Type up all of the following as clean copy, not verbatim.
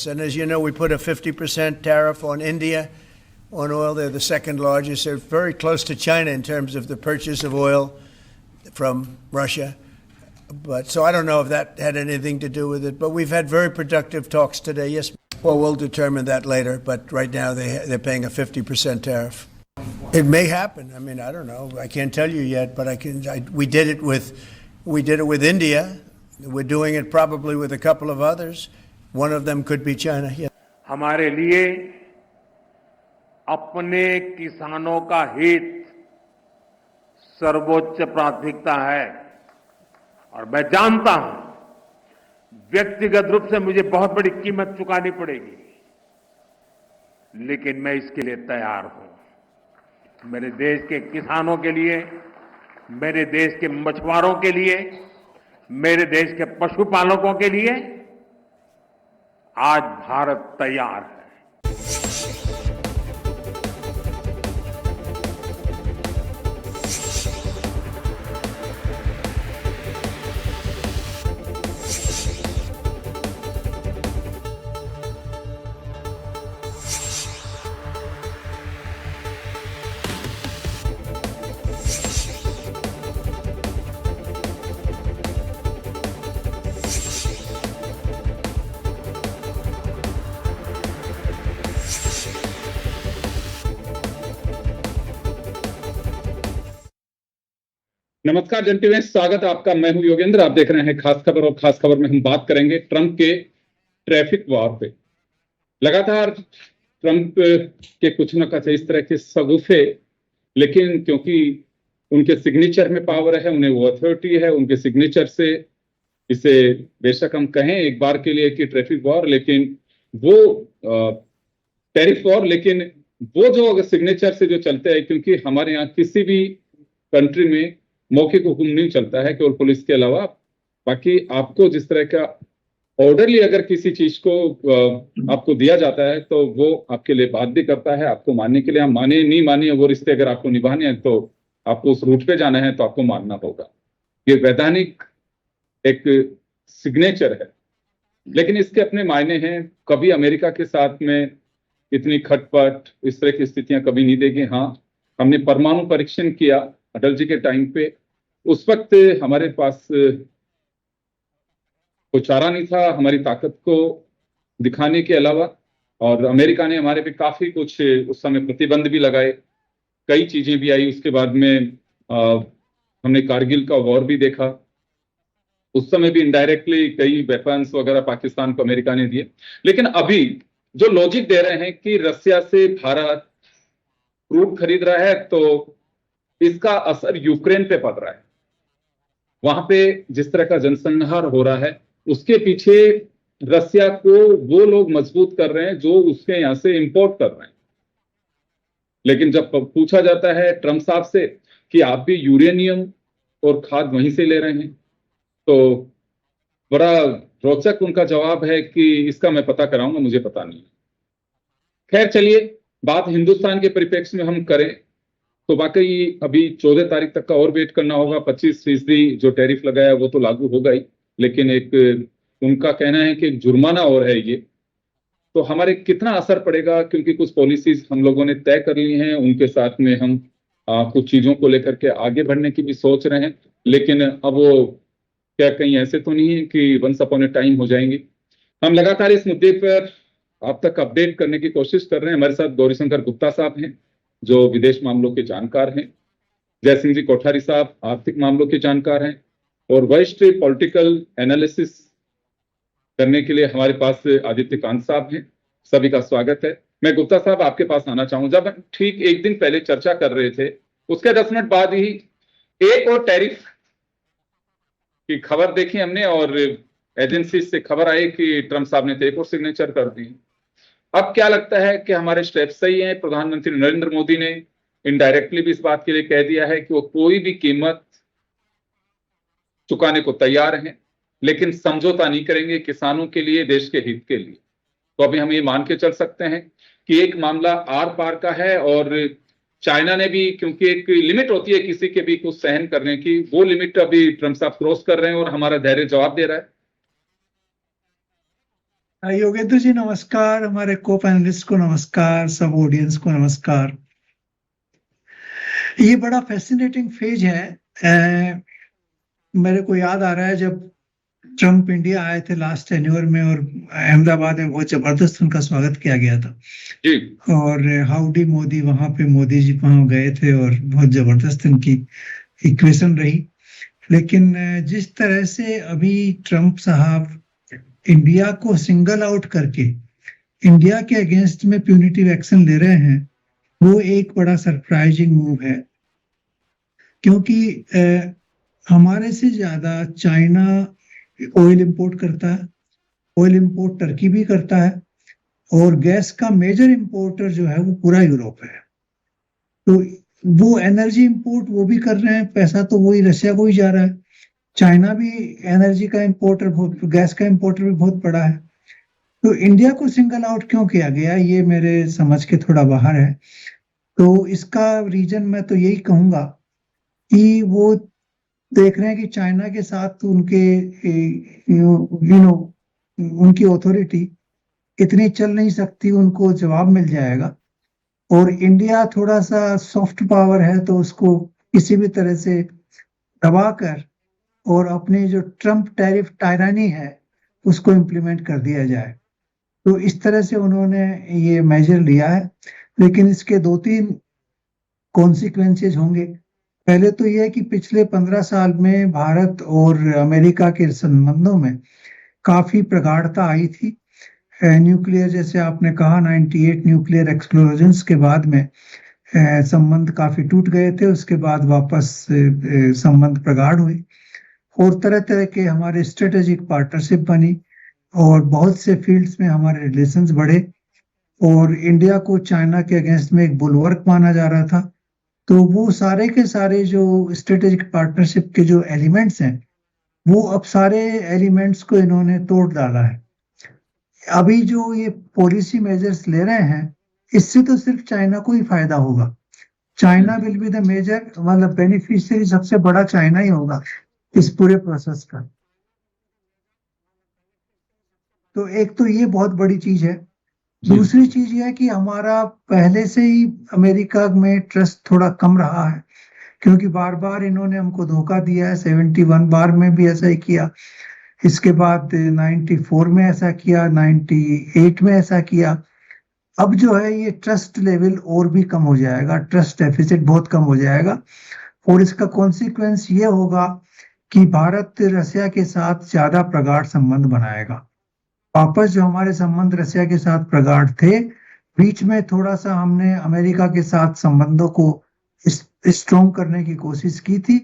And as you know, we put a 50% tariff on India on oil. They're the second largest. They're very close to China in terms of the purchase of oil from Russia. But so I don't know if that had anything to do with it. But we've had very productive talks today. Yes. Well, we'll determine that later. But right now they're paying a 50% tariff. It may happen. I mean, I don't know. I can't tell you yet. But we did it with India. We're doing it probably with a couple of others. One of them could be China. Yeah. हमारे लिए अपने किसानों का हित सर्वोच्च प्राथमिकता है और मैं जानता हूं व्यक्तिगत रूप से मुझे बहुत बड़ी कीमत चुकानी पड़ेगी, लेकिन मैं इसके लिए तैयार हूं। मेरे देश के किसानों के लिए, मेरे देश के मछुआरों के लिए, मेरे देश के पशुपालकों के लिए आज भारत तैयार है। नमस्कार जनता, स्वागत है आपका। मैं हूं योगेंद्र। आप देख रहे हैं खास खबर, और खास खबर में हम बात करेंगे ट्रंप के ट्रैफिक वॉर पे। लगातार ट्रंप के कुछ न कुछ इस तरह के सगुफे, लेकिन क्योंकि उनके सिग्नेचर में पावर है, उन्हें वो अथॉरिटी है, उनके सिग्नेचर से इसे बेशक हम कहें एक बार के लिए कि ट्रैफिक वॉर, लेकिन वो टैरिफ वॉर, लेकिन वो जो सिग्नेचर से जो चलते हैं, क्योंकि हमारे यहाँ किसी भी कंट्री में मौखिक हुक्म नहीं चलता है केवल पुलिस के अलावा। बाकी आपको जिस तरह का ऑर्डरली अगर किसी चीज को आपको दिया जाता है तो वो आपके लिए बात भी करता है, आपको मानने के लिए। हम माने नहीं माने, वो रिश्ते अगर आपको निभाने हैं तो आपको उस रूट पे जाना है तो आपको मानना होगा। ये वैधानिक एक सिग्नेचर है, लेकिन इसके अपने मायने हैं। कभी अमेरिका के साथ में इतनी खटपट, इस तरह की स्थितियां कभी नहीं देगी। हाँ, हमने परमाणु परीक्षण किया अटल जी के टाइम पे, उस वक्त हमारे पास कोई चारा नहीं था हमारी ताकत को दिखाने के अलावा, और अमेरिका ने हमारे पे काफी कुछ उस समय प्रतिबंध भी लगाए, कई चीजें भी आई। उसके बाद में हमने कारगिल का वॉर भी देखा, उस समय भी इनडायरेक्टली कई वेपन्स वगैरह पाकिस्तान को अमेरिका ने दिए। लेकिन अभी जो लॉजिक दे रहे हैं कि रसिया से भारत क्रूड खरीद रहा है तो इसका असर यूक्रेन पे पड़ रहा है। वहां पे जिस तरह का जनसंहार हो रहा है, उसके पीछे रसिया को वो लोग मजबूत कर रहे हैं जो उसके यहां से इंपोर्ट कर रहे हैं। लेकिन जब पूछा जाता है ट्रंप साहब से कि आप भी यूरेनियम और खाद वहीं से ले रहे हैं, तो बड़ा रोचक उनका जवाब है कि इसका मैं पता कराऊंगा, मुझे पता नहीं। खैर चलिए, बात हिंदुस्तान के परिप्रेक्ष्य में हम करें तो वाकई अभी 14 तारीख तक का और वेट करना होगा। 25% जो टैरिफ लगाया वो तो लागू होगा ही, लेकिन एक उनका कहना है कि जुर्माना और है ये, तो हमारे कितना असर पड़ेगा, क्योंकि कुछ पॉलिसीज हम लोगों ने तय कर ली हैं, उनके साथ में हम कुछ चीजों को लेकर के आगे बढ़ने की भी सोच रहे हैं। लेकिन अब वो क्या कहीं ऐसे तो नहीं है कि वंस अपॉन ए टाइम हो जाएंगे। हम लगातार इस मुद्दे पर आप तक अपडेट करने की कोशिश कर रहे हैं। हमारे साथ गौरीशंकर गुप्ता साहब हैं जो विदेश मामलों के जानकार हैं, जयसिंह जी कोठारी साहब आर्थिक मामलों के जानकार हैं, और वरिष्ठ पॉलिटिकल एनालिसिस करने के लिए हमारे पास आदित्य कांत साहब हैं। सभी का स्वागत है। मैं गुप्ता साहब आपके पास आना चाहूंगा। जब हम ठीक एक दिन पहले चर्चा कर रहे थे, उसके 10 मिनट बाद ही एक और टैरिफ की खबर देखी हमने, और एजेंसी से खबर आई कि ट्रंप साहब ने तो एक और सिग्नेचर कर दी। अब क्या लगता है कि हमारे स्टेप सही हैं? प्रधानमंत्री नरेंद्र मोदी ने इनडायरेक्टली भी इस बात के लिए कह दिया है कि वो कोई भी कीमत चुकाने को तैयार हैं, लेकिन समझौता नहीं करेंगे किसानों के लिए, देश के हित के लिए। तो अभी हम ये मान के चल सकते हैं कि एक मामला आर पार का है, और चाइना ने भी, क्योंकि एक लिमिट होती है किसी के भी कुछ सहन करने की, वो लिमिट अभी ट्रंप साहब क्रॉस कर रहे हैं और हमारा धैर्य जवाब दे रहा है। योगेंद्र जी नमस्कार, हमारे को पैनलिस्ट को नमस्कार, सब ऑडियंस को नमस्कार। ये बड़ा फैसिनेटिंग फेज है। मेरे को याद आ रहा है जब ट्रम्प इंडिया आए थे लास्ट टेन्योर में, और अहमदाबाद में बहुत जबरदस्त उनका स्वागत किया गया था। जी और हाउडी मोदी, वहां पे मोदी जी वहां गए थे और बहुत जबरदस्त उनकी इक्वेशन रही। लेकिन जिस तरह से अभी ट्रम्प साहब इंडिया को सिंगल आउट करके इंडिया के अगेंस्ट में प्यूनिटिव एक्शन ले रहे हैं, वो एक बड़ा सरप्राइजिंग मूव है। क्योंकि हमारे से ज्यादा चाइना ऑयल इंपोर्ट करता है, ऑयल इंपोर्ट टर्की भी करता है, और गैस का मेजर इंपोर्टर जो है वो पूरा यूरोप है। तो वो एनर्जी इंपोर्ट वो भी कर रहे हैं, पैसा तो वही रशिया को ही जा रहा है। चाइना भी एनर्जी का इंपोर्टर, गैस का इंपोर्टर भी बहुत बड़ा है। तो इंडिया को सिंगल आउट क्यों किया गया, ये मेरे समझ के थोड़ा बाहर है। तो इसका रीजन मैं तो यही कहूंगा कि वो देख रहे हैं कि चाइना के साथ उनके उनकी ऑथोरिटी इतनी चल नहीं सकती, उनको जवाब मिल जाएगा। और इंडिया थोड़ा सा सॉफ्ट पावर है, तो उसको किसी भी तरह से दबाकर और अपनी जो ट्रम्प टैरिफ टायरानी है उसको इम्प्लीमेंट कर दिया जाए। तो इस तरह से उन्होंने ये मेजर लिया है। लेकिन इसके 2-3 कॉन्सिक्वेंसेज होंगे। पहले तो ये है कि पिछले 15 साल में भारत और अमेरिका के संबंधों में काफी प्रगाढ़ता आई थी। न्यूक्लियर, जैसे आपने कहा, 98 न्यूक्लियर एक्सप्लोजन्स के बाद में संबंध काफी टूट गए थे। उसके बाद वापस संबंध प्रगाढ़ हुए और तरह तरह के हमारे स्ट्रेटेजिक पार्टनरशिप बनी और बहुत से फील्ड्स में हमारे रिलेशंस बढ़े। और इंडिया को चाइना के अगेंस्ट में एक बुलवर्क माना जा रहा था। तो वो सारे के सारे जो स्ट्रेटेजिक पार्टनरशिप के जो एलिमेंट्स हैं, वो अब सारे एलिमेंट्स को इन्होंने तोड़ डाला है। अभी जो ये पॉलिसी मेजर्स ले रहे हैं, इससे तो सिर्फ चाइना को ही फायदा होगा। China will be the major, मतलब बेनिफिशियरी सबसे बड़ा चाइना ही होगा इस पूरे प्रोसेस का। तो एक तो ये बहुत बड़ी चीज है। दूसरी चीज ये है कि हमारा पहले से ही अमेरिका में ट्रस्ट थोड़ा कम रहा है, क्योंकि बार बार इन्होंने हमको धोखा दिया है। 71 बार में भी ऐसा ही किया, इसके बाद 94 में ऐसा किया, 98 में ऐसा किया। अब जो है ये ट्रस्ट लेवल और भी कम हो जाएगा, ट्रस्ट डेफिसिट बहुत कम हो जाएगा। और इसका कॉन्सिक्वेंस ये होगा कि भारत रसिया के साथ ज्यादा प्रगाढ़ संबंध बनाएगा। वापस जो हमारे संबंध रसिया के साथ प्रगाढ़ थे, बीच में थोड़ा सा हमने अमेरिका के साथ संबंधों को स्ट्रॉन्ग करने की कोशिश की थी।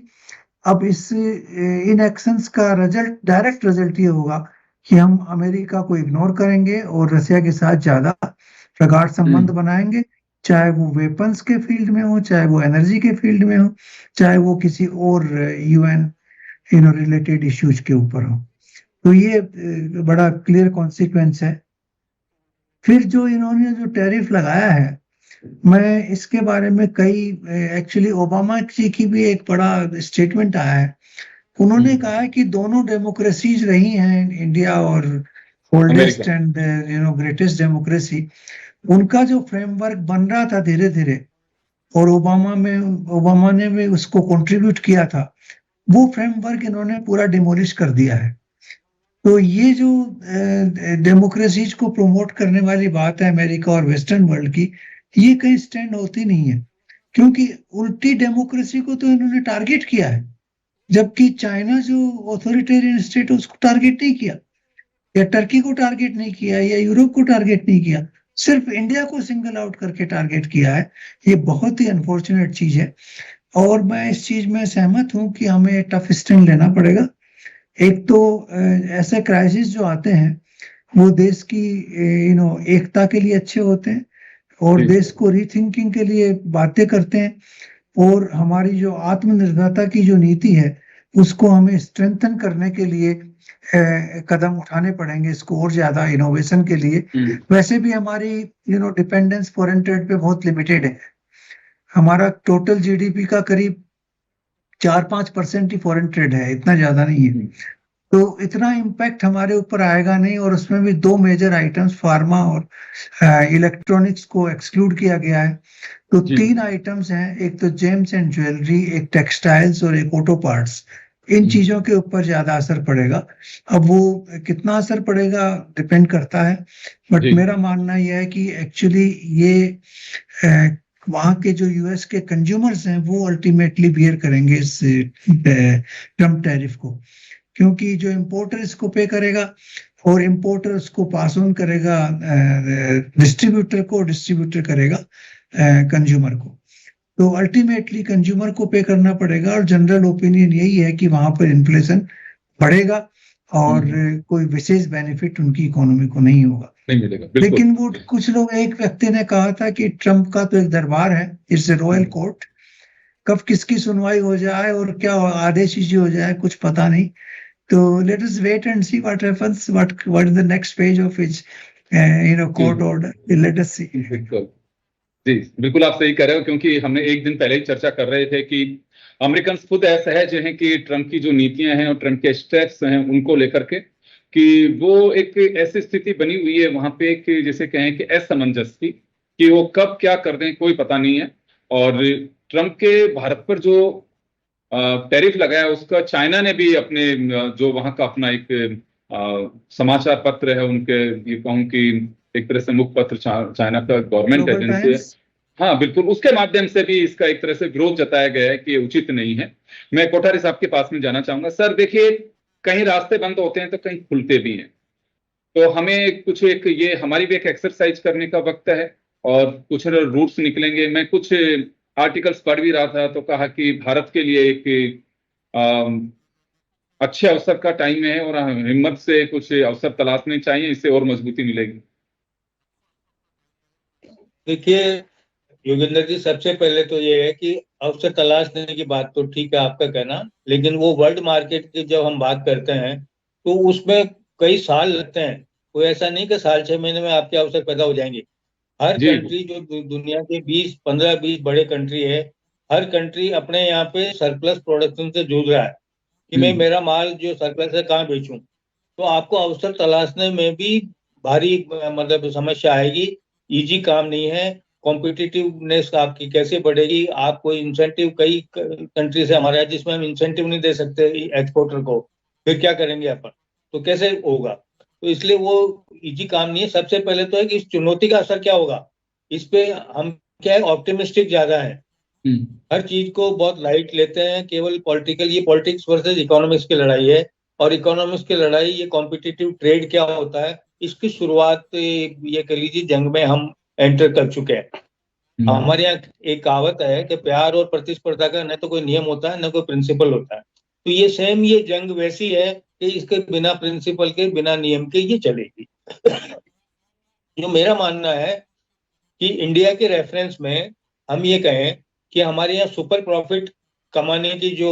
अब इन एक्शंस का रिजल्ट, डायरेक्ट रिजल्ट ये होगा कि हम अमेरिका को इग्नोर करेंगे और रसिया के साथ ज्यादा प्रगाढ़ संबंध बनाएंगे, चाहे वो वेपन्स के फील्ड में हो, चाहे वो एनर्जी के फील्ड में हो, चाहे वो किसी और यूएन रिलेटेड इश्यूज के ऊपर हो। तो ये बड़ा क्लियर कॉन्सिक्वेंस है। फिर जो इन्होंने जो टैरिफ लगाया है, मैं इसके बारे में कई, एक्चुअली ओबामा जी की भी एक बड़ा स्टेटमेंट आया है। उन्होंने कहा है कि दोनों डेमोक्रेसीज रही हैं, इंडिया और ओल्डेस्ट एंड ग्रेटेस्ट डेमोक्रेसी। उनका जो फ्रेमवर्क बन रहा था धीरे धीरे, और ओबामा ने भी उसको कंट्रीब्यूट किया था, वो फ्रेमवर्क इन्होंने पूरा डिमोलिश कर दिया है। तो ये जो डेमोक्रेसीज को प्रमोट करने वाली बात है अमेरिका और वेस्टर्न वर्ल्ड की, ये कहीं स्टैंड होती नहीं है, क्योंकि उल्टी डेमोक्रेसी को तो इन्होंने टारगेट किया है, जबकि चाइना जो ऑथोरिटेरियन स्टेट उसको टारगेट नहीं किया, या टर्की को टारगेट नहीं किया, या यूरोप को टारगेट नहीं किया, सिर्फ इंडिया को सिंगल आउट करके टारगेट किया है। ये बहुत ही अनफॉर्चुनेट चीज है, और मैं इस चीज में सहमत हूं कि हमें टफ स्टैंड लेना पड़ेगा। एक तो ऐसे क्राइसिस जो आते हैं वो देश की एकता के लिए अच्छे होते हैं, और देश को रीथिंकिंग के लिए बातें करते हैं, और हमारी जो आत्मनिर्भरता की जो नीति है उसको हमें स्ट्रेंथन करने के लिए कदम उठाने पड़ेंगे, इसको और ज्यादा इनोवेशन के लिए। वैसे भी हमारी डिपेंडेंस फॉरेन ट्रेड पे बहुत लिमिटेड है। हमारा टोटल जीडीपी का करीब 4-5% ही फॉरेन ट्रेड है, इतना ज्यादा नहीं है। तो इतना इम्पैक्ट हमारे ऊपर आएगा नहीं, और उसमें भी दो मेजर आइटम्स फार्मा और इलेक्ट्रॉनिक्स को एक्सक्लूड किया गया है। तो जी तीन आइटम्स हैं, एक तो जेम्स एंड ज्वेलरी, एक टेक्सटाइल्स और एक ऑटो पार्ट्स। इन चीजों के ऊपर ज्यादा असर पड़ेगा। अब वो कितना असर पड़ेगा डिपेंड करता है, बट जी मेरा मानना यह है कि एक्चुअली ये अ, वहाँ के जो यूएस के कंज्यूमर्स हैं वो अल्टीमेटली बियर करेंगे इस ट्रम्प टैरिफ को, क्योंकि जो इम्पोर्टर इसको पे करेगा और इम्पोर्टर उसको पास ऑन करेगा डिस्ट्रीब्यूटर को, डिस्ट्रीब्यूटर करेगा कंज्यूमर को। तो अल्टीमेटली कंज्यूमर को पे करना पड़ेगा, और जनरल ओपिनियन यही है कि वहां पर इन्फ्लेशन बढ़ेगा और कोई विशेष बेनिफिट उनकी इकोनॉमी को नहीं होगा। नहीं मिलेगा, बिल्कुल। लेकिन वो कुछ लोग, एक व्यक्ति ने कहा था कि ट्रम्प का तो एक दरबार है, इट्स ए रॉयल कोर्ट, कब किसकी सुनवाई हो जाए और क्या आदेश इश्यू हो जाए कुछ पता नहीं। तो let us wait and see what happens, what is the next page of his court order. Let us see. बिल्कुल जी, बिल्कुल आप सही कह रहे हो, क्योंकि हमने एक दिन पहले ही चर्चा कर रहे थे कि अमेरिकन खुद असहज हैं कि ट्रम्प की जो नीतियां हैं और ट्रम्प के स्टेप्स हैं उनको लेकर के, कि वो एक ऐसी स्थिति बनी हुई है वहां पे कि जैसे कहें कि असमंजस की, कि वो कब क्या कर दें कोई पता नहीं है। और ट्रम्प के भारत पर जो टैरिफ लगाया उसका चाइना ने भी अपने जो वहां का अपना एक समाचार पत्र है उनके, ये कहूँ कि एक तरह से मुख्य पत्र चाइना का गवर्नमेंट Global एजेंसी है, Times. हाँ बिल्कुल, उसके माध्यम से भी इसका एक तरह से विरोध जताया गया है कि ये उचित नहीं है। मैं कोठारी साहब के पास में जाना चाहूंगा। सर देखिए, कहीं रास्ते बंद होते हैं तो कहीं खुलते भी हैं, तो हमें कुछ एक ये हमारी भी एक एक्सरसाइज करने का वक्त है और कुछ रूट्स निकलेंगे। मैं कुछ आर्टिकल्स पढ़ भी रहा था तो कहा कि भारत के लिए एक अच्छे अवसर का टाइम है और हिम्मत से कुछ अवसर तलाशने चाहिए, इससे और मजबूती मिलेगी। देखिए योगेंद्र जी, सबसे पहले तो ये है कि अवसर तलाशने की बात तो ठीक है आपका कहना, लेकिन वो वर्ल्ड मार्केट की जब हम बात करते हैं तो उसमें कई साल लगते हैं। कोई ऐसा नहीं कि साल 6 महीने में आपके अवसर पैदा हो जाएंगे। हर जी कंट्री जो दुनिया के 15-20 बड़े कंट्री है, हर कंट्री अपने यहाँ पे सरप्लस प्रोडक्शन से जूझ रहा है कि मैं मेरा माल जो सरप्लस है कहाँ बेचूं। तो आपको अवसर तलाशने में भी भारी मतलब समस्या आएगी। इजी काम नहीं है। कॉम्पिटिटिवनेस आपकी कैसे बढ़ेगी? आप कोई इंसेंटिव, कई कंट्री से हमारे यहाँ जिसमें हम इंसेंटिव नहीं दे सकते एक्सपोर्टर को, फिर क्या करेंगे अपन? तो कैसे होगा? तो इसलिए वो इजी काम नहीं है। सबसे पहले तो है कि इस चुनौती का असर क्या होगा इस पे। हम क्या है, ऑप्टिमिस्टिक ज्यादा है, हर चीज को बहुत लाइट लेते हैं, केवल पॉलिटिकल, ये पॉलिटिक्स वर्सेस इकोनॉमिक्स की लड़ाई है। और इकोनॉमिक्स की लड़ाई, ये कॉम्पिटिटिव ट्रेड क्या होता है, इसकी शुरुआत ये कह लीजिए जंग में हम एंटर कर चुके हैं। हमारे यहाँ एक कहावत है कि प्यार और प्रतिस्पर्धा का न तो कोई नियम होता है न कोई प्रिंसिपल होता है। तो ये सेम, ये जंग वैसी है कि इसके बिना प्रिंसिपल के, बिना नियम के ये चलेगी। जो मेरा मानना है कि इंडिया के रेफरेंस में हम ये कहें कि हमारे यहाँ सुपर प्रॉफिट कमाने की जो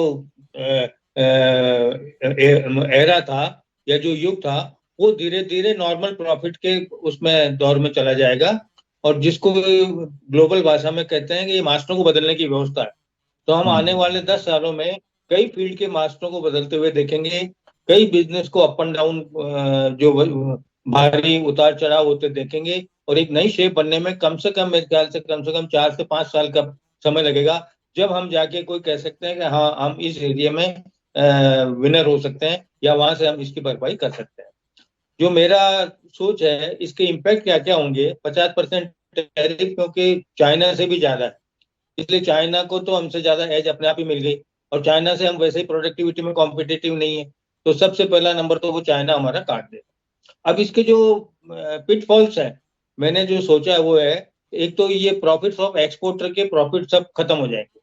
एरा था या जो युग था, वो धीरे धीरे नॉर्मल प्रॉफिट के उसमें दौर में चला जाएगा, और जिसको ग्लोबल भाषा में कहते हैं कि ये मास्टरों को बदलने की व्यवस्था है। तो हम आने वाले 10 सालों में कई फील्ड के मास्टरों को बदलते हुए देखेंगे, कई बिजनेस को अप एंड डाउन जो भारी उतार चढ़ाव होते देखेंगे, और एक नई शेप बनने में कम से कम, मेरे ख्याल से कम 4 से 5 साल का समय लगेगा, जब हम जाके कोई कह सकते हैं कि हाँ हम इस एरिया में विनर हो सकते हैं, या वहां से हम इसकी भरपाई कर सकते हैं। जो मेरा सोच है, इसके इम्पैक्ट क्या क्या होंगे। 50% टैरिफ क्योंकि चाइना से भी ज्यादा है, इसलिए चाइना को तो हमसे ज्यादा एज अपने आप ही मिल गई, और चाइना से हम वैसे ही प्रोडक्टिविटी में कॉम्पिटिटिव नहीं है, तो सबसे पहला नंबर तो वो चाइना हमारा काट देगा। अब इसके जो पिटफॉल्स हैं, मैंने जो सोचा है वो है, एक तो ये प्रॉफिट्स ऑफ एक्सपोर्टर के प्रॉफिट सब खत्म हो जाएंगे।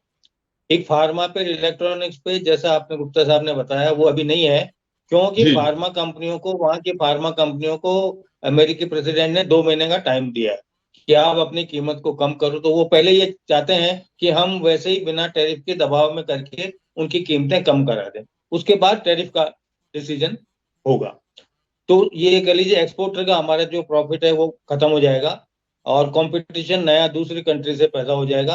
एक फार्मा पे, इलेक्ट्रॉनिक्स पे, जैसा आपने गुप्ता साहब ने बताया, वो अभी नहीं है, क्योंकि फार्मा कंपनियों को, वहां की फार्मा कंपनियों को अमेरिकी प्रेसिडेंट ने 2 महीने का टाइम दिया है कि आप अपनी कीमत को कम करो। तो वो पहले ये चाहते हैं कि हम वैसे ही बिना टैरिफ के दबाव में करके उनकी कीमतें कम करा दें, उसके बाद टैरिफ का डिसीजन होगा। तो ये कह लीजिए एक्सपोर्टर का हमारा जो प्रॉफिट है वो खत्म हो जाएगा, और कंपटीशन नया दूसरी कंट्री से पैदा हो जाएगा।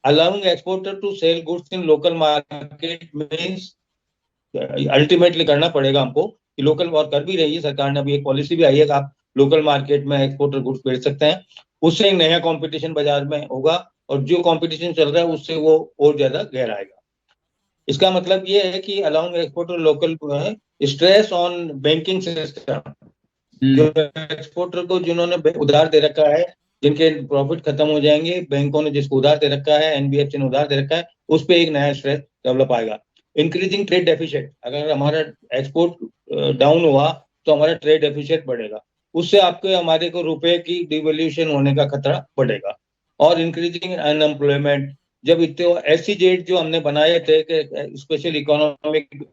Allowing exporter to sell goods in local market means ultimately करना पड़ेगा हमको कि लोकल, और कर भी रही है सरकार ने, अभी एक पॉलिसी भी आई है कि आप लोकल मार्केट में एक्सपोर्टर गुड्स बेच सकते हैं। उससे एक नया कंपटीशन बाजार में होगा और जो कंपटीशन चल रहा है उससे वो और ज्यादा गहराएगा। इसका मतलब ये है कि allowing exporter local stress on banking system, जो एक्सपोर्टर को जिन्होंने उधार दे रखा है, जिनके प्रॉफिट खत्म हो जाएंगे, बैंकों ने जिसको उधार दे रखा है, एनबीएफसी ने उधार दे रखा है, उस पर एक नया स्ट्रेस डेवलप आएगा। इंक्रीजिंग ट्रेड डेफिसिट, अगर हमारा एक्सपोर्ट डाउन हुआ तो हमारा ट्रेड डेफिसिट बढ़ेगा, उससे आपके हमारे को रुपए की डिवैल्यूएशन होने का खतरा बढ़ेगा। और इंक्रीजिंग अनएम्प्लॉयमेंट, जब इतने एससीजेड जो हमने बनाए थे कि स्पेशल इकोनॉमिक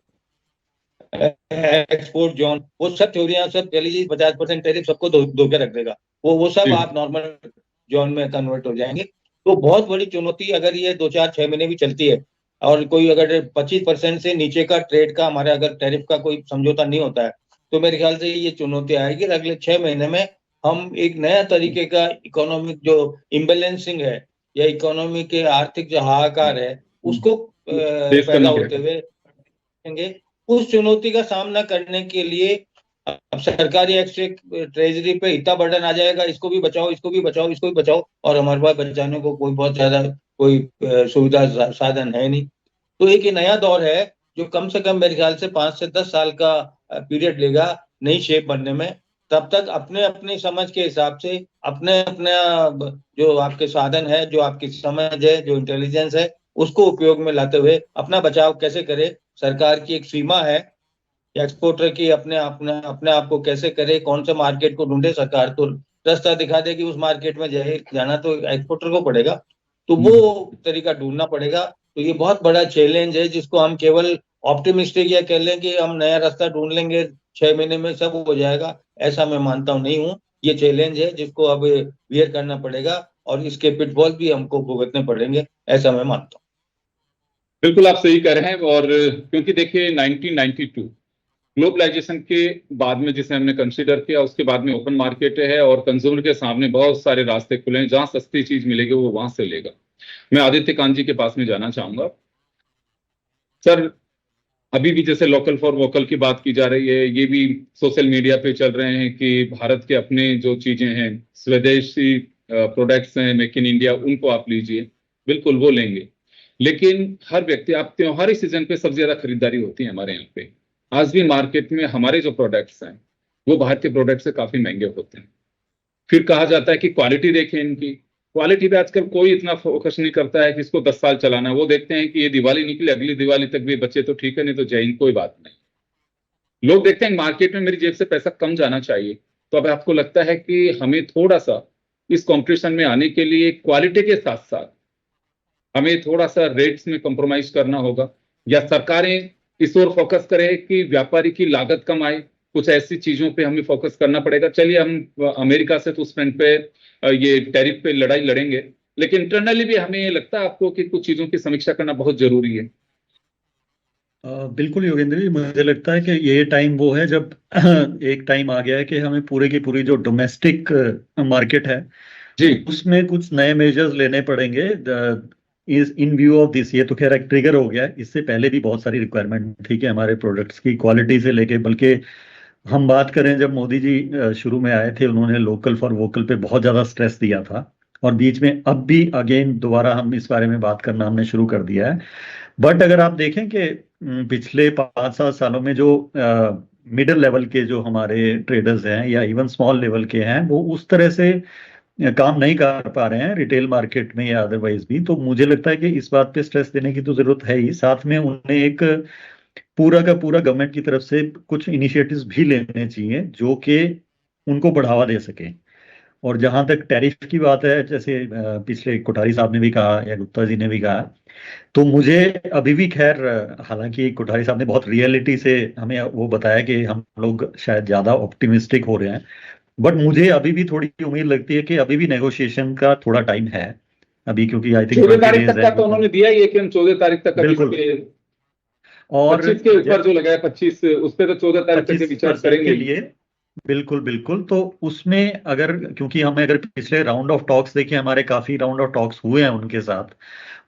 एक्सपोर्ट जोन, वो सब थ्योरियां सब कह लीजिए 50% टैरिफ सबको धो के रख देगा, वो सब आप नॉर्मल जोन में कन्वर्ट हो जाएंगे। तो बहुत बड़ी चुनौती, अगर ये 2-4-6 महीने भी चलती है और कोई अगर 25% से नीचे का ट्रेड का हमारे अगर टैरिफ का कोई समझौता नहीं होता है, तो मेरे ख्याल से ये चुनौती आएगी। अगले 6 महीने में हम एक नया तरीके का इकोनॉमिक जो इम्बेलेंसिंग है या इकोनॉमी के आर्थिक जो हाहाकार है उसको पैदा होते हुए देखेंगे। उस चुनौती का सामना करने के लिए अब सरकारी ट्रेजरी पे इतना बर्डन आ जाएगा, इसको भी बचाओ, इसको भी बचाओ, इसको भी बचाओ, और हमारे पास बचाने को कोई बहुत ज्यादा कोई सुविधा साधन है नहीं। तो एक ये नया दौर है जो कम से कम मेरे ख्याल से 5 से 10 साल का पीरियड लेगा नई शेप बनने में। तब तक अपने अपनी समझ के हिसाब से अपने अपना जो आपके साधन है, जो आपकी समझ है, जो इंटेलिजेंस है, उसको उपयोग में लाते हुए अपना बचाव कैसे करे। सरकार की एक सीमा है एक्सपोर्टर की, अपने आप को कैसे करे, कौन से मार्केट को ढूंढे। सरकार तो रास्ता दिखा दे कि उस मार्केट में जाना तो एक्सपोर्टर को पड़ेगा, तो वो तरीका ढूंढना पड़ेगा। तो ये बहुत बड़ा चैलेंज है जिसको हम केवल ऑप्टिमिस्टिक या कह लें कि हम नया रास्ता ढूंढ लेंगे 6 महीने में सब हो जाएगा, ऐसा मैं मानता हूं नहीं हूं। ये चैलेंज है जिसको अब वियर करना पड़ेगा और इसके पिटफॉल भी हमको भुगतने पड़ेंगे, ऐसा मैं मानता हूँ। बिल्कुल आप सही कह रहे हैं। और क्योंकि देखिए 1992 ग्लोबलाइजेशन के बाद में जिसे हमने कंसीडर किया, उसके बाद में ओपन मार्केट है और कंज्यूमर के सामने बहुत सारे रास्ते खुले हैं, जहां सस्ती चीज मिलेगी वो वहां से लेगा। मैं आदित्य कांत जी के पास में जाना चाहूंगा। सर, अभी भी जैसे लोकल फॉर वोकल की बात की जा रही है, ये भी सोशल मीडिया पे चल रहे हैं कि भारत के अपने जो चीजें हैं, स्वदेशी प्रोडक्ट्स हैं, मेक इन इंडिया, उनको आप लीजिए, बिल्कुल वो लेंगे। लेकिन हर व्यक्ति, आप त्योहारी सीजन पे सबसे ज्यादा खरीदारी होती है हमारे यहाँ पे। आज भी मार्केट में हमारे जो प्रोडक्ट्स हैं वो बाहर के प्रोडक्ट से काफी महंगे होते हैं। फिर कहा जाता है कि क्वालिटी देखें इनकी। क्वालिटी पे आजकल कोई इतना फोकस नहीं करता है कि इसको 10 साल चलाना है। वो देखते हैं कि ये दिवाली निकले, अगली दिवाली तक भी बचे तो ठीक है, नहीं तो जय हिंद, कोई बात नहीं। लोग देखते हैं मार्केट में मेरी जेब से पैसा कम जाना चाहिए, तो अब आपको लगता है कि हमें थोड़ा सा इस कॉम्पिटिशन में आने के लिए क्वालिटी के साथ साथ हमें थोड़ा सा रेट्स में कॉम्प्रोमाइज करना होगा, या सरकारें इस ओर फोकस करें कि व्यापारी की लागत कम आए, कुछ ऐसी चीजों पे हमें फोकस करना पड़ेगा। चलिए, हम अमेरिका से तो उस फ्रंट पे ये टैरिफ पे लड़ाई लड़ेंगे, लेकिन इंटरनली भी हमें ये लगता है आपको कि कुछ चीजों की समीक्षा करना बहुत जरूरी है। बिल्कुल योगेंद्र जी, मुझे लगता है कि ये टाइम वो है जब एक टाइम आ गया है कि हमें पूरे की पूरी जो डोमेस्टिक मार्केट है जी, उसमें कुछ नए मेजर्स लेने पड़ेंगे। Is in view of this, ये तो खैर एक ट्रिगर हो गया है, इससे पहले भी बहुत सारी रिक्वायरमेंट थी कि हमारे प्रोडक्ट्स की क्वालिटी से लेके, बल्कि हम बात करें जब मोदी जी शुरू में आए थे, उन्होंने लोकल फॉर वोकल पे बहुत ज्यादा स्ट्रेस दिया था, और बीच में अब भी अगेन दोबारा हम इस बारे में बात करना हमने शुरू कर दिया है। बट अगर आप देखें कि पिछले 5-7 सालों में जो मिडिल लेवल के जो हमारे ट्रेडर्स हैं या इवन स्मॉल लेवल के हैं, वो उस तरह से काम नहीं कर पा रहे हैं रिटेल मार्केट में या अदरवाइज भी। तो मुझे लगता है कि इस बात पे स्ट्रेस देने की तो जरूरत है ही, साथ में उन्हें एक पूरा का पूरा गवर्नमेंट की तरफ से कुछ इनिशिएटिव्स भी लेने चाहिए जो कि उनको बढ़ावा दे सके। और जहां तक टैरिफ की बात है, जैसे पिछले कोठारी साहब ने भी कहा या गुप्ता जी ने भी कहा, तो मुझे अभी भी खैर, हालांकि कोठारी साहब ने बहुत रियलिटी से हमें वो बताया कि हम लोग शायद ज्यादा ऑप्टिमिस्टिक हो रहे हैं, बट मुझे अभी भी थोड़ी उम्मीद लगती है कि अभी भी नेगोशिएशन का थोड़ा टाइम है अभी, क्योंकि आई थिंक 14 तारीख तक का तो उन्होंने दिया ही है कि हम 14 तारीख तक बिल्कुल, और 25 के ऊपर जो लगाया 25, उस पर तो 14 तारीख तक विचार करेंगे के लिए। बिल्कुल बिल्कुल। तो उसमें अगर, क्योंकि हमें अगर पिछले राउंड ऑफ टॉक्स देखें, हमारे काफी राउंड ऑफ टॉक्स हुए हैं उनके साथ,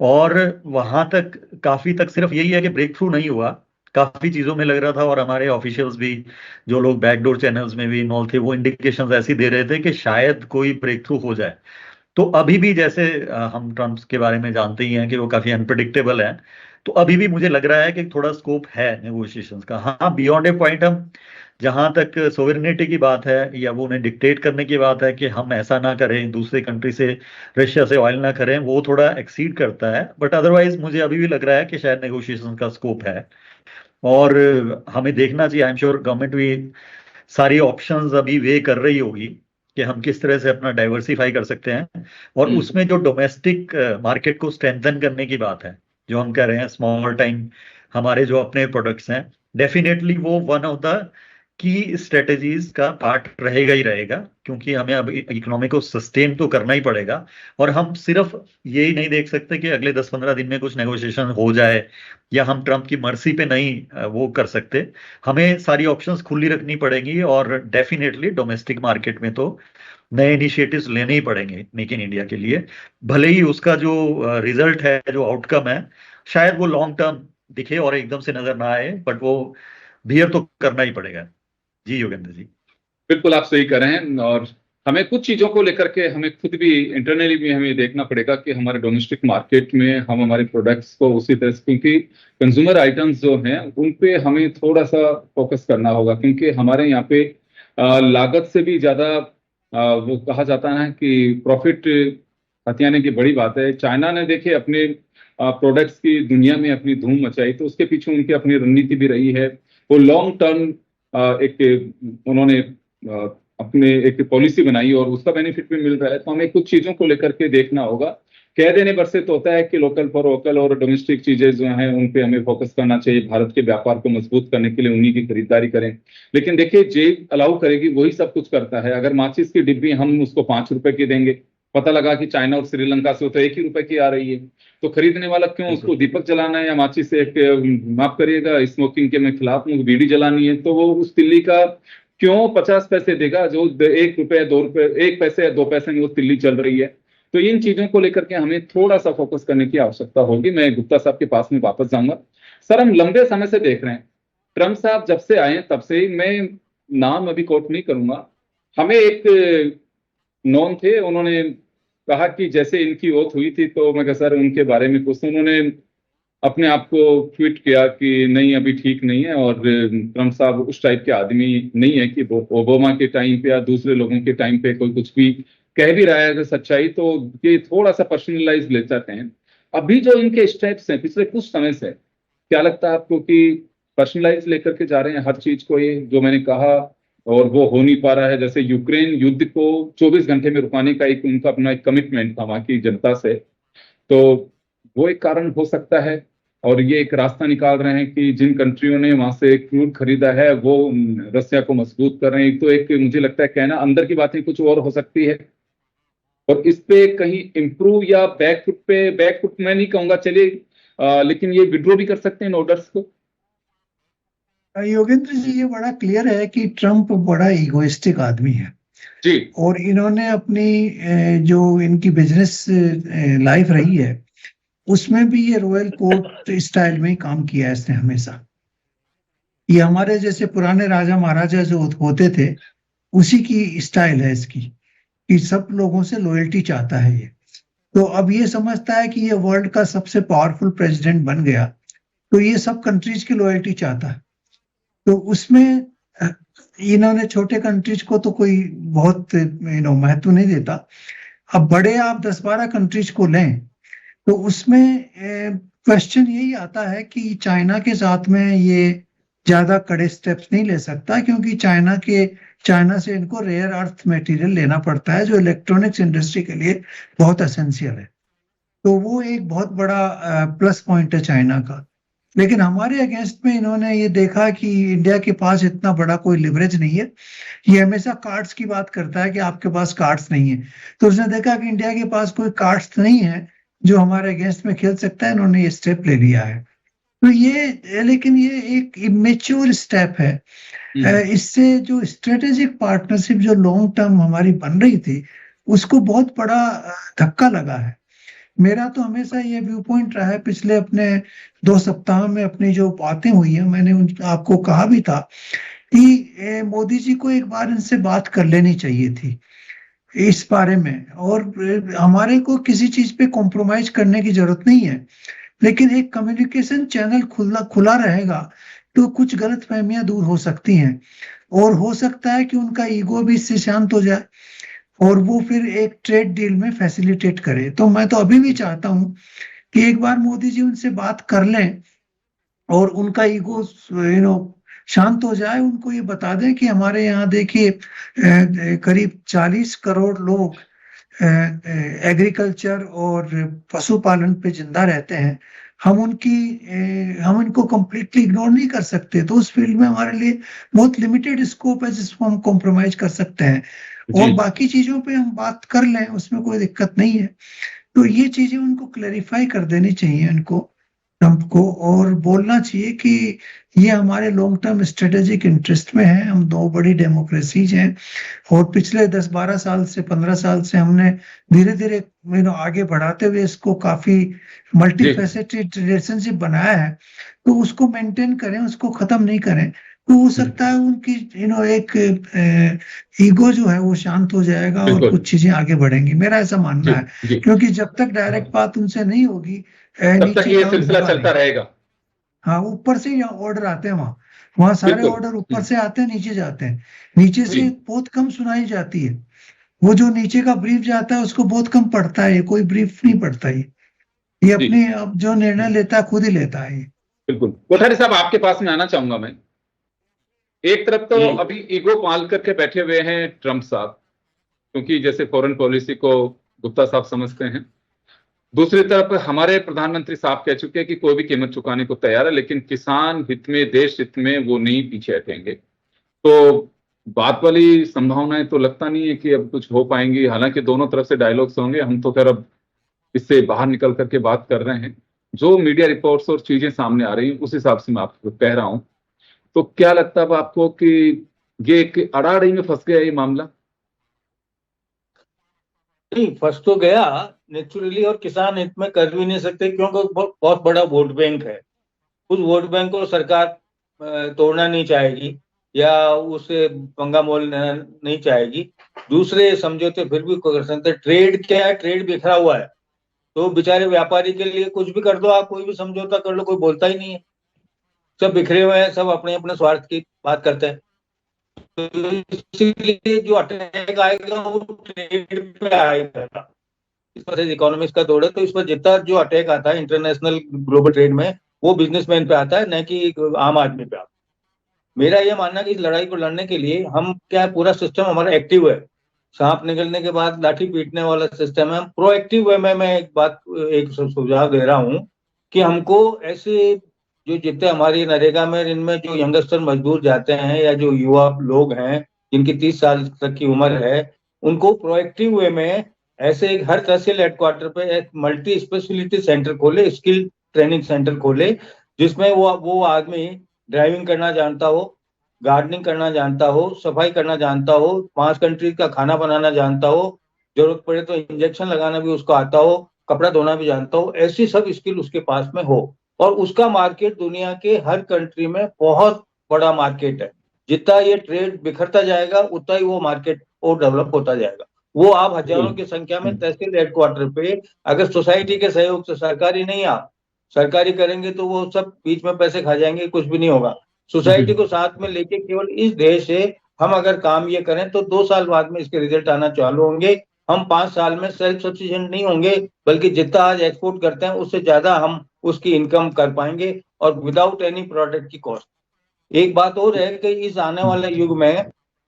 और वहां तक काफी तक सिर्फ यही है कि ब्रेक थ्रू नहीं हुआ, काफी चीजों में लग रहा था, और हमारे ऑफिशियल्स भी, जो लोग बैकडोर चैनल्स में भी इन्वॉल्व थे, वो इंडिकेशंस ऐसी दे रहे थे कि शायद कोई ब्रेक थ्रू हो जाए। तो अभी भी जैसे हम ट्रम्प के बारे में जानते ही हैं कि वो काफी अनप्रिडिक्टेबल है, तो अभी भी मुझे लग रहा है कि थोड़ा स्कोप है नेगोशिएशंस का। हाँ, बियॉन्ड ए पॉइंट, हम जहां तक सोवेरेनिटी की बात है या वो उन्हें डिक्टेट करने की बात है कि हम ऐसा ना करें, दूसरे कंट्री से, रशिया से ऑयल ना करें, वो थोड़ा एक्सीड करता है। बट अदरवाइज मुझे अभी भी लग रहा है कि शायद नेगोशिएशन का स्कोप है, और हमें देखना चाहिए। आई एम श्योर गवर्नमेंट भी सारी ऑप्शंस अभी वे कर रही होगी कि हम किस तरह से अपना डाइवर्सिफाई कर सकते हैं। और उसमें जो डोमेस्टिक मार्केट को स्ट्रेंथन करने की बात है, जो हम कह रहे हैं स्मॉल टाइम हमारे जो अपने प्रोडक्ट्स हैं, डेफिनेटली वो one of the key strategies का पार्ट रहेगा ही रहेगा, क्योंकि हमें अब इकोनॉमी को सस्टेन तो करना ही पड़ेगा। और हम सिर्फ यही नहीं देख सकते कि अगले 10-15 दिन में कुछ नेगोशिएशन हो जाए, या हम ट्रम्प की मर्जी पे नहीं वो कर सकते। हमें सारी ऑप्शंस खुली रखनी पड़ेंगी, और डेफिनेटली डोमेस्टिक मार्केट में तो नए इनिशिएटिव्स लेने ही पड़ेंगे मेक इन इंडिया के लिए। भले ही उसका जो रिजल्ट है, जो आउटकम है, शायद वो लॉन्ग टर्म दिखे और एकदम से नजर ना आए, बट वो बियर तो करना ही पड़ेगा। जी योगेंद्र जी। बिल्कुल आप सही कह रहे हैं, और हमें कुछ चीजों को लेकर के हमें खुद भी इंटरनली भी हमें देखना पड़ेगा कि हमारे डोमेस्टिक मार्केट में हम हमारे प्रोडक्ट्स को उसी तरह से, क्योंकि कंज्यूमर आइटम्स जो हैं उन पे हमें थोड़ा सा फोकस करना होगा, क्योंकि हमारे यहाँ पे लागत से भी ज्यादा वो कहा जाता है कि प्रॉफिट हथियाने की बड़ी बात है। चाइना ने देखिए अपने प्रोडक्ट्स की दुनिया में अपनी धूम मचाई, तो उसके पीछे उनकी अपनी रणनीति भी रही है। वो लॉन्ग टर्म एक उन्होंने अपने एक पॉलिसी बनाई और उसका बेनिफिट भी मिल रहा है। तो हमें कुछ चीजों को लेकर के देखना होगा। कह देने पर से तो होता है कि लोकल फॉर वोकल और डोमेस्टिक चीजें जो हैं उन पे हमें फोकस करना चाहिए। भारत के व्यापार को मजबूत करने के लिए उन्हीं की खरीदारी करें। लेकिन देखिए, जेब अलाउ करेगी वही सब कुछ करता है। अगर माचिस की डिब्बी हम उसको 5 रुपए की देंगे, पता लगा कि चाइना और श्रीलंका से तो 1 ही रुपए की आ रही है, तो खरीदने वाला क्यों उसको दीपक जलाना है या माचिस से माफ करिएगा स्मोकिंग के मैं खिलाफ हूँ, बीड़ी जलानी है, तो वो उस तिल्ली का क्यों 50 पैसे देगा जो 1 रुपए 2 रुपए 1 पैसे या 2 पैसे में वो तिल्ली चल रही है। तो इन चीजों को लेकर के हमें थोड़ा सा फोकस करने की आवश्यकता होगी। मैं गुप्ता साहब के पास में वापस जाऊंगा। सर, हम लंबे समय से देख रहे हैं, ट्रम्प साहब जब से आए तब से ही, मैं नाम अभी कोट नहीं करूंगा, हमें एक नॉन थे, उन्होंने कहा कि जैसे इनकी ओथ हुई थी, तो मैं कहा सर उनके बारे में कुछ, उन्होंने अपने आप को ट्वीट किया कि नहीं अभी ठीक नहीं है। और ट्रम्प साहब उस टाइप के आदमी नहीं है कि ओबामा के टाइम पे या दूसरे लोगों के टाइम पे कोई कुछ भी कह भी रहा है अगर सच्चाई, तो ये थोड़ा सा पर्सनलाइज ले जाते हैं। अभी जो इनके स्टेप्स हैं पिछले कुछ समय से, क्या लगता है आपको कि पर्सनलाइज लेकर के जा रहे हैं हर चीज को, ये जो मैंने कहा, और वो हो नहीं पा रहा है? जैसे यूक्रेन युद्ध को 24 घंटे में रुकाने का एक उनका अपना एक कमिटमेंट था वहां की जनता से, तो वो एक कारण हो सकता है। और ये एक रास्ता निकाल रहे हैं कि जिन कंट्रियों ने वहां से क्रूड खरीदा है वो रसिया को मजबूत कर रहे हैं। तो एक मुझे लगता है कहना अंदर की बातें कुछ और हो सकती है, और इस पे कहीं इम्प्रूव या बैकफुट मैं नहीं कहूंगा, चलिए, लेकिन ये विड्रॉ भी कर सकते हैं इन ऑर्डर्स को। योगेंद्र जी, ये बड़ा क्लियर है कि ट्रम्प बड़ा इगोइस्टिक आदमी है जी। और इन्होंने अपनी जो इनकी बिजनेस लाइफ रही है उसमें भी ये रॉयल कोर्ट स्टाइल में ही काम किया है इसने हमेशा। ये हमारे जैसे पुराने राजा महाराजा जो होते थे उसी की स्टाइल है इसकी, कि सब लोगों से लॉयल्टी चाहता है ये। तो अब ये समझता है कि ये वर्ल्ड का सबसे पावरफुल प्रेसिडेंट बन गया, तो ये सब कंट्रीज की लॉयल्टी चाहता है। तो उसमें इन्होंने छोटे कंट्रीज को तो कोई बहुत महत्व नहीं देता। अब बड़े आप 10-12 कंट्रीज को लें तो उसमें क्वेश्चन यही आता है कि चाइना के साथ में ये ज्यादा कड़े स्टेप्स नहीं ले सकता, क्योंकि चाइना से इनको रेयर अर्थ मटेरियल लेना पड़ता है जो इलेक्ट्रॉनिक्स इंडस्ट्री के लिए बहुत एसेंशियल है। तो वो एक बहुत बड़ा प्लस पॉइंट है चाइना का। लेकिन हमारे अगेंस्ट में इन्होंने ये देखा कि इंडिया के पास इतना बड़ा कोई लिवरेज नहीं है। ये हमेशा कार्ड्स की बात करता है कि आपके पास कार्ड्स नहीं है, तो उसने देखा कि इंडिया के पास कोई कार्ड्स नहीं है जो हमारे अगेंस्ट में खेल सकता है, इन्होंने ये स्टेप ले लिया है। तो ये, लेकिन ये एक इमेच्योर स्टेप है। इससे जो स्ट्रेटेजिक पार्टनरशिप जो लॉन्ग टर्म हमारी बन रही थी उसको बहुत बड़ा धक्का लगा है। मेरा तो हमेशा ये व्यू पॉइंट रहा है, पिछले अपने 2 सप्ताह में अपनी जो बातें हुई है, मैंने आपको कहा भी था कि मोदी जी को एक बार इनसे बात कर लेनी चाहिए थी इस बारे में, और हमारे को किसी चीज पे कॉम्प्रोमाइज करने की जरूरत नहीं है, लेकिन एक कम्युनिकेशन चैनल खुला खुला रहेगा तो कुछ गलतफहमियां दूर हो सकती हैं, और हो सकता है कि उनका ईगो भी इससे शांत हो जाए और वो फिर एक ट्रेड डील में फैसिलिटेट करे। तो मैं तो अभी भी चाहता हूं कि एक बार मोदी जी उनसे बात कर लें और उनका ईगो शांत हो जाए, उनको ये बता दें कि हमारे यहाँ देखिए करीब 40 करोड़ लोग एग्रीकल्चर और पशुपालन पे जिंदा रहते हैं। हम इनको कंप्लीटली इग्नोर नहीं कर सकते, तो उस फील्ड में हमारे लिए बहुत लिमिटेड स्कोप है जिसको हम कॉम्प्रोमाइज कर सकते हैं, और जी बाकी चीजों पे हम बात कर लें, उसमें कोई दिक्कत नहीं है। तो ये चीजें उनको क्लैरिफाई कर देनी चाहिए इनको, ट्रम्प को, और बोलना चाहिए कि ये हमारे लॉन्ग टर्म स्ट्रेटेजिक इंटरेस्ट में है, हम दो बड़ी डेमोक्रेसीज हैं और पिछले 10-12 साल से 15 साल से हमने धीरे धीरे आगे बढ़ाते हुए इसको काफी मल्टीफेसेटेड रिलेशनशिप बनाया है, तो उसको मेंटेन करें, उसको खत्म नहीं करें। तो हो सकता है उनकी एक ईगो जो है वो शांत हो जाएगा और बिल्कुल। कुछ चीजें आगे बढ़ेंगी, मेरा ऐसा मानना जी है। जी। क्योंकि जब तक डायरेक्ट बात उनसे नहीं होगी, तब तक नीचे ये काम सिलसिला होगा चलता नहीं। रहेगा। हाँ, ऊपर से ऑर्डर आते हैं, वहां सारे बिल्कुल। ऑर्डर ऊपर से आते हैं, नीचे जाते हैं, नीचे जी से बहुत कम सुनाई जाती है। वो जो नीचे का ब्रीफ जाता है उसको बहुत कम पढ़ता है, कोई ब्रीफ नहीं पढ़ता ये जी। अपनी अब जो निर्णय लेता है खुद ही लेता है ये। बिल्कुल कोठारी साहब, आपके पास में आना चाहूंगा मैं। एक तरफ तो जी। अभी ईगो पाल करके बैठे हुए हैं ट्रम्प साहब, क्योंकि जैसे फॉरेन पॉलिसी को गुप्ता साहब समझते हैं। दूसरी तरफ हमारे प्रधानमंत्री साहब कह चुके हैं कि कोई भी कीमत चुकाने को तैयार है, लेकिन किसान हित में, देश हित में वो नहीं पीछे हटेंगे। तो बात वाली संभावनाएं तो लगता नहीं है कि अब कुछ हो पाएंगी। हालांकि दोनों तरफ से डायलॉग्स होंगे, हम तो खैर अब इससे बाहर निकल करके बात कर रहे हैं। जो मीडिया रिपोर्ट्स और चीजें सामने आ रही हैं उस हिसाब से मैं आपको कह रहा हूं। तो क्या लगता है अब आपको कि ये एक अड़ाअड़ी में फंस गया ये मामला? नहीं, फंस तो गया नेचुरली, और किसान हित में कर भी नहीं सकते क्योंकि बहुत बड़ा वोट बैंक है। उस वोट बैंक को सरकार तोड़ना नहीं चाहेगी या उसे पंगा मोलना नहीं चाहेगी। दूसरे समझौते फिर भी कर सकते। ट्रेड क्या है, ट्रेड बिखरा हुआ है, तो बेचारे व्यापारी के लिए कुछ भी कर दो आप, कोई भी समझौता कर लो, कोई बोलता ही नहीं है। सब बिखरे हुए हैं, सब अपने अपने स्वार्थ की बात करते हैं। तो इसीलिए जो अटैक आएगा वो ट्रेड पे आएगा। इस पर इकोनॉमिक्स का दौड़ है, तो इस पर जितना जो अटैक आता है इंटरनेशनल ग्लोबल ट्रेड में, वो बिजनेसमैन पे आता है, न कि आम आदमी पे आता है। मेरा ये मानना है कि इस लड़ाई को लड़ने के लिए हम क्या है, पूरा सिस्टम हमारा एक्टिव है। सांप निकलने के बाद लाठी पीटने वाला सिस्टम है। हम प्रोएक्टिव वे में मैं एक सुझाव दे रहा हूँ कि हमको ऐसे जो जितने हमारी नरेगा में इनमें जो यंगस्टर मजदूर जाते हैं या जो युवा लोग हैं जिनकी 30 साल तक की उम्र है, उनको प्रोएक्टिव वे में ऐसे एक हर तहसील हेडक्वार्टर पे एक मल्टी स्पेशलिटी सेंटर खोले, स्किल ट्रेनिंग सेंटर खोले, जिसमें वो आदमी ड्राइविंग करना जानता हो, गार्डनिंग करना जानता हो, सफाई करना जानता हो, 5 कंट्री का खाना बनाना जानता हो, जरूरत पड़े तो इंजेक्शन लगाना भी उसको आता हो, कपड़ा धोना भी जानता हो। ऐसी सब स्किल उसके पास में हो, और उसका मार्केट दुनिया के हर कंट्री में बहुत बड़ा मार्केट है। जितना ये ट्रेड बिखरता जाएगा उतना ही वो मार्केट और डेवलप होता जाएगा। वो आप हजारों की संख्या में तहसील हेडक्वार्टर पे, अगर सोसाइटी के सहयोग से, सरकारी नहीं, आप सरकारी करेंगे तो वो सब बीच में पैसे खा जाएंगे, कुछ भी नहीं होगा। सोसाइटी को साथ में लेके केवल इस देश से हम अगर काम ये करें तो 2 साल बाद में इसके रिजल्ट आना चालू होंगे। हम 5 साल में सेल्फ सफिशिएंट नहीं होंगे, बल्कि जितना आज एक्सपोर्ट करते हैं उससे ज्यादा हम उसकी इनकम कर पाएंगे, और विदाउट एनी प्रोडक्ट की कॉस्ट। एक बात और है कि इस आने वाले युग में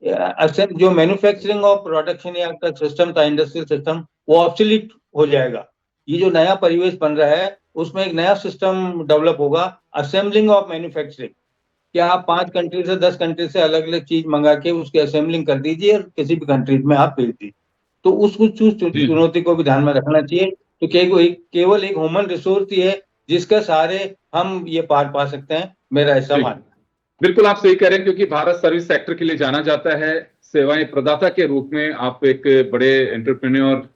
अक्सर जो मैन्युफैक्चरिंग और प्रोडक्शन या सिस्टम था, इंडस्ट्रियल सिस्टम, वो ऑब्सोलीट हो जाएगा। ये जो नया परिवेश बन रहा है उसमें एक नया सिस्टम डेवलप होगा, असेंबलिंग ऑफ मैन्युफैक्चरिंग। क्या आप 5 कंट्री से 10 कंट्री से अलग अलग चीज मंगा के उसकी असेंबलिंग कर दीजिए और किसी भी कंट्री में आप भेज दीजिए। तो उस चुनौती को भी ध्यान में रखना चाहिए। तो केवल एक ह्यूमन रिसोर्स ही है जिसका सहारे हम ये पार पा सकते हैं, मेरा ऐसा मानना। बिल्कुल आप सही कह रहे हैं, क्योंकि भारत सर्विस सेक्टर के लिए जाना जाता है। सेवाएं प्रदाता के रूप में आप एक बड़े एंटरप्रेन्योर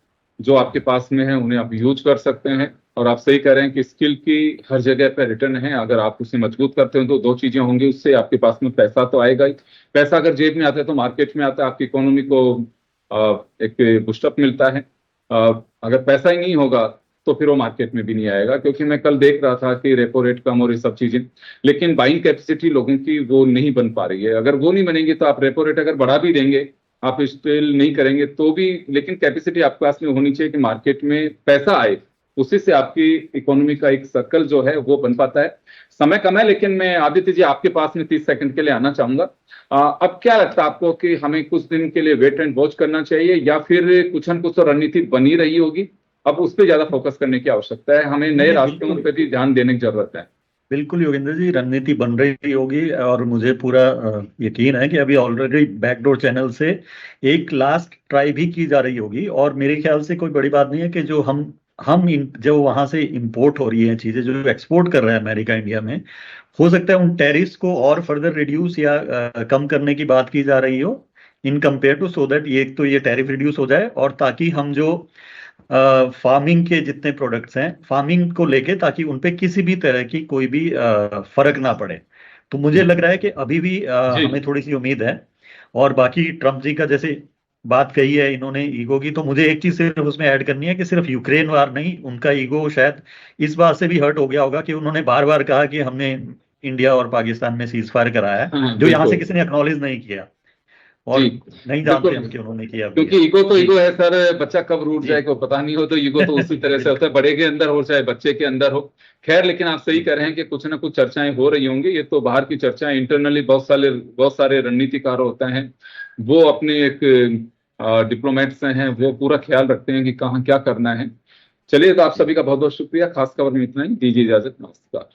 जो आपके पास में है उन्हें आप यूज कर सकते हैं। और आप सही कह रहे हैं कि स्किल की हर जगह पे रिटर्न है। अगर आप उसे मजबूत करते हो तो दो चीजें होंगी, उससे आपके पास में पैसा तो आएगा ही। पैसा अगर जेब में आता है तो मार्केट में आता है, आपकी इकोनॉमी को एक बुस्टअप मिलता है। अगर पैसा ही नहीं होगा तो फिर वो मार्केट में भी नहीं आएगा, क्योंकि मैं कल देख रहा था कि रेपो रेट कम और ये सब चीजें, लेकिन बाइंग कैपेसिटी लोगों की वो नहीं बन पा रही है। अगर वो नहीं बनेगी तो आप रेपो रेट अगर बढ़ा भी देंगे, आप स्टिल नहीं करेंगे तो भी, लेकिन कैपेसिटी आपके पास में होनी चाहिए कि मार्केट में पैसा आए, उसी से आपकी इकोनॉमी का एक सर्कल जो है वो बन पाता है। समय कम है, लेकिन मैं आदित्य जी आपके पास में 30 सेकंड के लिए आना चाहूंगा। अब क्या लगता है आपको कि हमें कुछ दिन के लिए वेट एंड वॉच करना चाहिए, या फिर कुछ न कुछ तो रणनीति बनी रही होगी, अब उस पर ज्यादा फोकस करने की आवश्यकता है, हमें नए रास्तों पर भी ध्यान देने की जरूरत है? बिल्कुल योगेंद्र जी, रणनीति बन रही होगी और मुझे पूरा यकीन है कि अभी ऑलरेडी बैकडोर चैनल से एक लास्ट ट्राई भी की जा रही होगी। और मेरे ख्याल से कोई बड़ी बात नहीं है कि जो जो वहां से इंपोर्ट हो रही है चीजें, जो एक्सपोर्ट कर रहा है अमेरिका इंडिया में, हो सकता है उन टैरिफ्स को और फर्दर रिड्यूस या कम करने की बात की जा रही हो in compare to, so that ये टैरिफ रिड्यूस हो जाए, और ताकि हम जो फार्मिंग के जितने प्रोडक्ट्स हैं फार्मिंग को लेके, ताकि उनपे किसी भी तरह की कोई भी फर्क ना पड़े। तो मुझे लग रहा है कि अभी भी हमें थोड़ी सी उम्मीद है। और बाकी ट्रम्प जी का जैसे बात कही है इन्होंने ईगो की, तो मुझे एक चीज सिर्फ उसमें ऐड करनी है कि सिर्फ यूक्रेन वार नहीं, उनका ईगो शायद इस बात से भी हर्ट हो गया होगा कि उन्होंने बार बार कहा कि हमने इंडिया और पाकिस्तान में सीज फायर कराया है, जो यहाँ से किसी ने एक्नॉलेज नहीं किया, और नहीं जानते हम कि उन्होंने किया भी है। क्योंकि ईगो तो ईगो है सर, बच्चा कब रूठ जाए को पता नहीं हो, तो ईगो तो उसी तरह से होता है, बड़े के अंदर हो चाहे बच्चे के अंदर हो। खैर, लेकिन आप सही कह रहे हैं कि कुछ ना कुछ चर्चाएं हो रही होंगी। ये तो बाहर की चर्चाएं, इंटरनली बहुत सारे रणनीतिकार होते हैं, वो अपने एक डिप्लोमेट्स हैं, वो पूरा ख्याल रखते हैं कि कहाँ क्या करना है। चलिए, तो आप सभी का बहुत बहुत शुक्रिया। खास खबर में इतना ही, दीजिए इजाजत, नमस्कार।